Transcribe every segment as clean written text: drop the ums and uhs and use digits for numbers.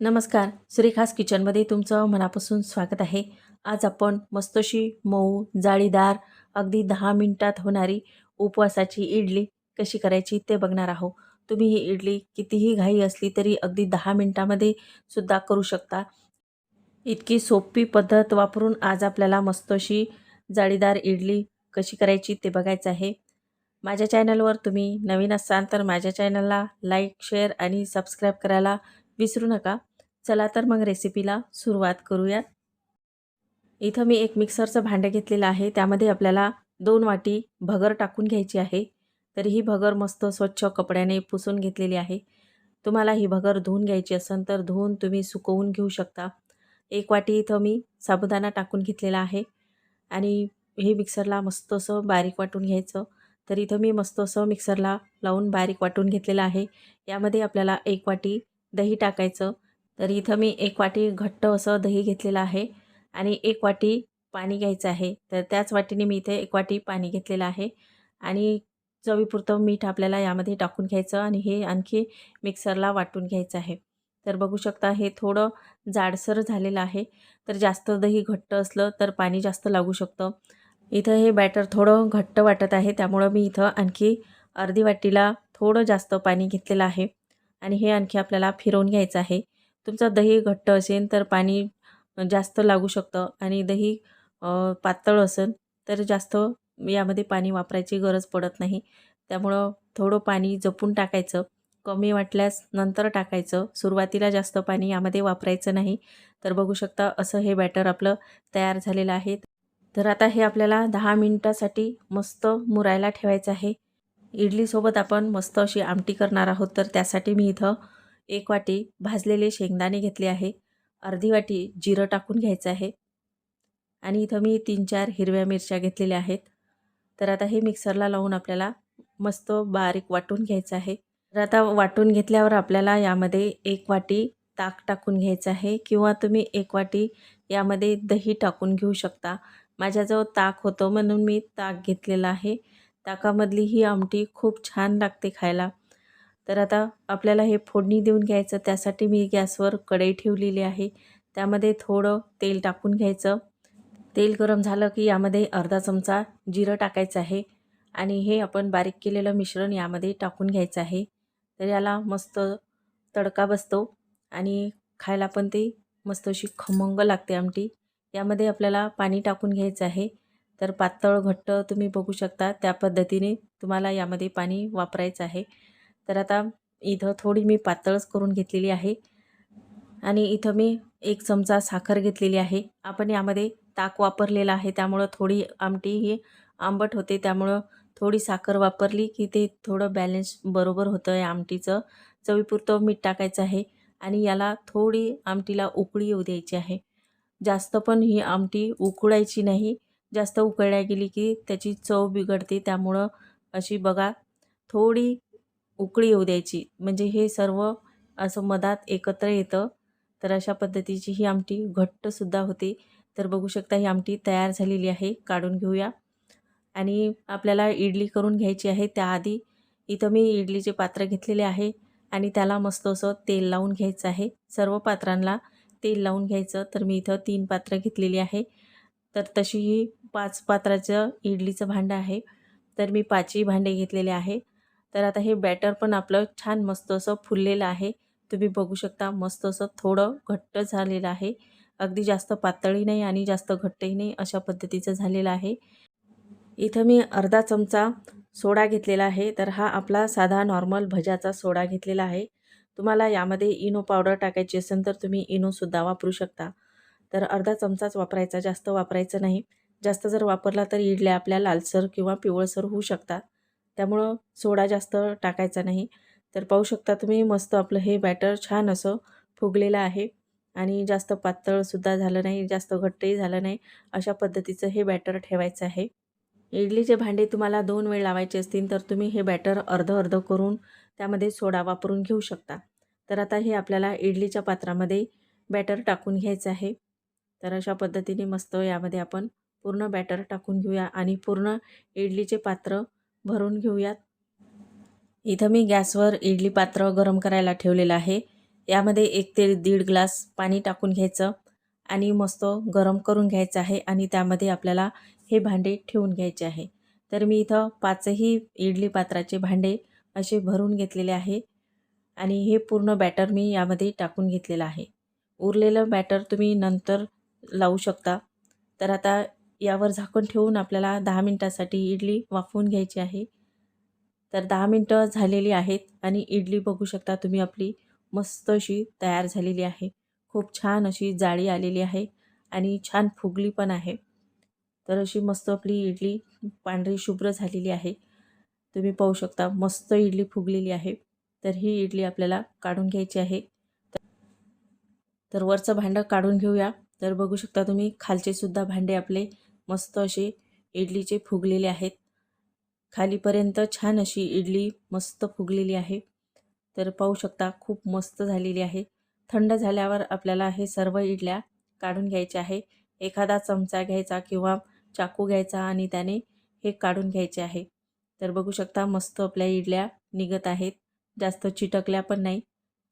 नमस्कार. सुरेखास किचनमध्ये तुमचं मनापासून स्वागत आहे. आज आपण मस्तशी मऊ, जाळीदार, अगदी 10 मिनिटात होणारी उपवासाची इडली कशी करायची ते बघणार आहोत. तुम्ही ही इडली कितीही घाई असली तरी अगदी 10 मिनिटामध्ये सुद्धा करू शकता. इतकी सोपी पद्धत वापरून आज आपल्याला मस्त अशी जाळीदार इडली कशी करायची ते बघायचं आहे. माझ्या चॅनलवर तुम्ही नवीन असाल तर माझ्या चॅनलला लाईक, शेअर आणि सबस्क्राईब करायला विसरू नका. चला तर मग रेसिपीला सुरुवात करूया. इथं मी एक मिक्सरचं भांडं घेतलेलं आहे. त्यामध्ये आपल्याला 2 वाटी भगर टाकून घ्यायची आहे. तर ही भगर मस्त स्वच्छ कपड्याने पुसून घेतलेली आहे. तुम्हाला ही भगर धुवून घ्यायची असेल तर धुवून तुम्ही सुकवून घेऊ शकता. 1 वाटी इथं मी साबुदाणा टाकून घेतलेला आहे आणि हे मिक्सरला मस्त असं बारीक वाटून घ्यायचं. तर इथं मी मस्त असं मिक्सरला लावून बारीक वाटून घेतलेलं आहे. यामध्ये आपल्याला 1 वाटी दही टाकायचं. तर इथं मी 1 वाटी घट्ट असं दही घेतलेलं आहे आणि 1 वाटी पाणी घ्यायचं आहे. तर त्याच वाटीने मी इथे 1 वाटी पाणी घेतलेलं आहे आणि चवीपुरतं मीठ आपल्याला यामध्ये टाकून घ्यायचं आणि हे आणखी मिक्सरला वाटून घ्यायचं आहे. तर बघू शकता हे थोडं जाडसर झालेलं आहे. तर जास्त दही घट्ट असलं तर पाणी जास्त लागू शकतं. इथं हे बॅटर थोडं घट्ट वाटत आहे त्यामुळं मी इथं आणखी अर्धी वाटीला थोडं जास्त पाणी घेतलेलं आहे आणि हे आणखी आपल्याला फिरवून घ्यायचं आहे. तुमचं दही घट्ट असेल तर पाणी जास्त लागू शकतं आणि दही पातळ असेल तर जास्त यामध्ये पाणी वापरायची गरज पडत नाही. त्यामुळं थोडं पाणी जपून टाकायचं. कमी वाटल्यास नंतर टाकायचं. सुरुवातीला जास्त पाणी यामध्ये वापरायचं नाही. तर बघू शकता असं हे बॅटर आपलं तयार झालेलं आहे. तर आता हे आपल्याला 10 मिनिटासाठी मस्त मुरायला ठेवायचं आहे. इडलीसोबत आपण मस्त अशी आमटी करणार आहोत तर त्यासाठी मी इथं 1 वाटी भाजलेले शेंगदाणे घेतले आहे. अर्धी वाटी जिरं टाकून घ्यायचं आहे आणि इथं मी 3-4 हिरव्या मिरच्या घेतलेल्या आहेत. तर आता हे मिक्सरला लावून आपल्याला मस्त बारीक वाटून घ्यायचं आहे. तर आता वाटून घेतल्यावर आपल्याला यामध्ये 1 वाटी ताक टाकून घ्यायचं आहे किंवा तुम्ही 1 वाटी यामध्ये दही टाकून घेऊ शकता. माझ्याजवळ ताक होतं म्हणून मी ताक घेतलेलं आहे. ताकामधली ही आमटी खूप छान लागते खायला. तर आता आपल्याला हे फोडणी देऊन घ्यायचं. त्यासाठी मी गॅसवर कढई ठेवलेली आहे. त्यामध्ये थोडं तेल टाकून घ्यायचं. तेल गरम झालं की यामध्ये अर्धा चमचा जिरं टाकायचं आहे आणि हे आपण बारीक केलेलं मिश्रण यामध्ये टाकून घ्यायचं आहे. तर याला मस्त तडका बसतो आणि खायला पण ते मस्त अशी खमंग लागते आमटी. यामध्ये आपल्याला पाणी टाकून घ्यायचं आहे. तर पातळ घट्ट तुम्ही बघू शकता त्या पद्धतीने तुम्हाला यामध्ये पाणी वापरायचं आहे. तर आता इथं थोडी मी पातळच करून घेतलेली आहे आणि इथं मी 1 चमचा साखर घेतलेली आहे. आपण यामध्ये ताक वापरलेलं आहे त्यामुळं थोडी आमटी ही आंबट होते. त्यामुळं थोडी साखर वापरली की ते थोडं बॅलन्स बरोबर होतं या आमटीचं. चवीपुरतं मीठ टाकायचं आहे आणि याला थोडी आमटीला उकळी येऊ द्यायची आहे. जास्त पण ही आमटी उकळायची नाही. जास्त उकळल्या गेली की त्याची चव बिघडते. त्यामुळं अशी बघा थोडी उकळी येऊ द्यायची. म्हणजे हे सर्व असं मधात एकत्र येतं. तर अशा पद्धतीची ही आमटी घट्टसुद्धा होते. तर बघू शकता ही आमटी तयार झालेली आहे. काढून घेऊया आणि आपल्याला इडली करून घ्यायची आहे. त्याआधी इथं मी इडलीचे पात्र घेतलेले आहे आणि त्याला मस्त असं तेल लावून घ्यायचं आहे. सर्व पात्रांना तेल लावून घ्यायचं. तर मी इथं 3 पात्र घेतलेली आहे. तर तशी ही 5 पात्राचं इडलीचं भांडं आहे. तर मी 5ही भांडे घेतलेले आहे. तर आता हे बॅटर पण आपलं छान मस्त असं फुललेलं आहे. तुम्ही बघू शकता मस्त असं थोडं घट्ट झालेलं आहे. अगदी जास्त पातळही नाही आणि जास्त घट्टही नाही अशा पद्धतीचं झालेलं आहे. इथं मी अर्धा चमचा सोडा घेतलेला आहे. तर हा आपला साधा नॉर्मल भज्याचा सोडा घेतलेला आहे. तुम्हाला यामध्ये इनो पावडर टाकायची असेल तर तुम्ही इनोसुद्धा वापरू शकता. तर अर्धा चमचाच वापरायचा, जास्त वापरायचं नाही. जास्त जर वापरला तर इडल्या आपल्या लालसर किंवा पिवळसर होऊ शकतात. त्यामुळं सोडा जास्त टाकायचा नाही. तर पाहू शकता तुम्ही मस्त आपलं हे बॅटर छान असं फुगलेलं आहे आणि जास्त पातळसुद्धा झालं नाही, जास्त घट्टही झालं नाही. अशा पद्धतीचं हे बॅटर ठेवायचं आहे. इडलीचे भांडे तुम्हाला 2 वेळ लावायचे असतील तर तुम्ही हे बॅटर अर्धं-अर्धं करून त्यामध्ये सोडा वापरून घेऊ शकता. तर आता हे आपल्याला इडलीच्या पात्रामध्ये बॅटर टाकून घ्यायचं आहे. तर अशा पद्धतीने मस्त यामध्ये आपण पूर्ण बॅटर टाकून घेऊया आणि पूर्ण इडलीचे पात्र भरून घेऊयात. इथं मी गॅसवर इडली पात्र गरम करायला ठेवलेलं आहे. यामध्ये 1 ते 1.5 ग्लास पाणी टाकून घ्यायचं आणि मस्त गरम करून घ्यायचं आहे आणि त्यामध्ये आपल्याला हे भांडे ठेवून घ्यायचे आहे. तर मी इथं 5ही इडली पात्राचे भांडे असे भरून घेतलेले आहे आणि हे पूर्ण बॅटर मी यामध्ये टाकून घेतलेलं आहे. उरलेलं बॅटर तुम्ही नंतर लावू शकता. तर आता यावर झाकण ठेवून आपल्याला 10 मिनिटासाठी इडली वाफवून घ्यायची आहे. तर 10 मिनिटं झालेली आहेत आणि इडली बघू शकता तुम्ही आपली मस्त अशी तयार झालेली आहे. खूप छान अशी जाळी आलेली आहे आणि छान फुगली पण आहे. तर अशी मस्त आपली इडली पांढरी शुभ्र झालेली आहे. तुम्ही पाहू शकता मस्त इडली फुगलेली आहे. तर ही इडली आपल्याला काढून घ्यायची आहे. तर वरचं भांडं काढून घेऊया. तर बघू शकता तुम्ही खालचे सुद्धा भांडे आपले मस्त असे इडलीचे फुगलेले आहेत. खालीपर्यंत छान अशी इडली मस्त फुगलेली आहे. तर पाहू शकता खूप मस्त झालेली आहे. थंड झाल्यावर आपल्याला हे सर्व इडल्या काढून घ्यायच्या आहे. एखादा चमचा घ्यायचा किंवा चाकू घ्यायचा आणि त्याने हे काढून घ्यायचे आहे. तर बघू शकता मस्त आपल्या इडल्या निघत आहेत. जास्त चिटकल्या पण नाही.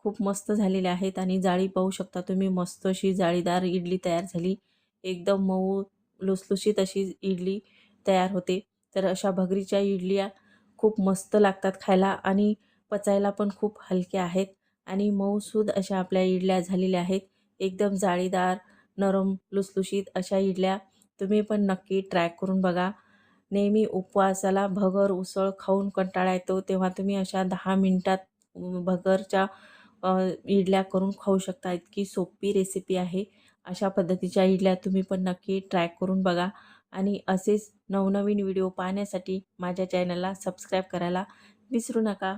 खूप मस्त झालेल्या आहेत आणि जाळी पाहू शकता तुम्ही मस्त अशी जाळीदार इडली तयार झाली. एकदम मऊ लुसलुशीत अशी इडली तयार होते. तर अशा भगरीच्या इडल्या खूप मस्त लागतात खायला आणि पचायला पण खूप हलक्या आहेत आणि मऊसूद अशा आपल्या इडल्या झालेल्या आहेत. एकदम जाळीदार, नरम, लुसलुशीत अशा इडल्या तुम्ही पण नक्की ट्राय करून बघा. नेहमी उपवासाला भगर, उसळ खाऊन कंटाळा येतो, तेव्हा तुम्ही अशा 10 मिनिटात भगरच्या इडल्या करून खाऊ शकता. इतकी सोपी रेसिपी आहे. अशा पद्धतीच्या इडल्या तुम्ही पण नक्की ट्राय करून बघा आणि असेच नवनवीन व्हिडिओ पाहण्यासाठी माझ्या चॅनलला सबस्क्राईब करायला विसरू नका.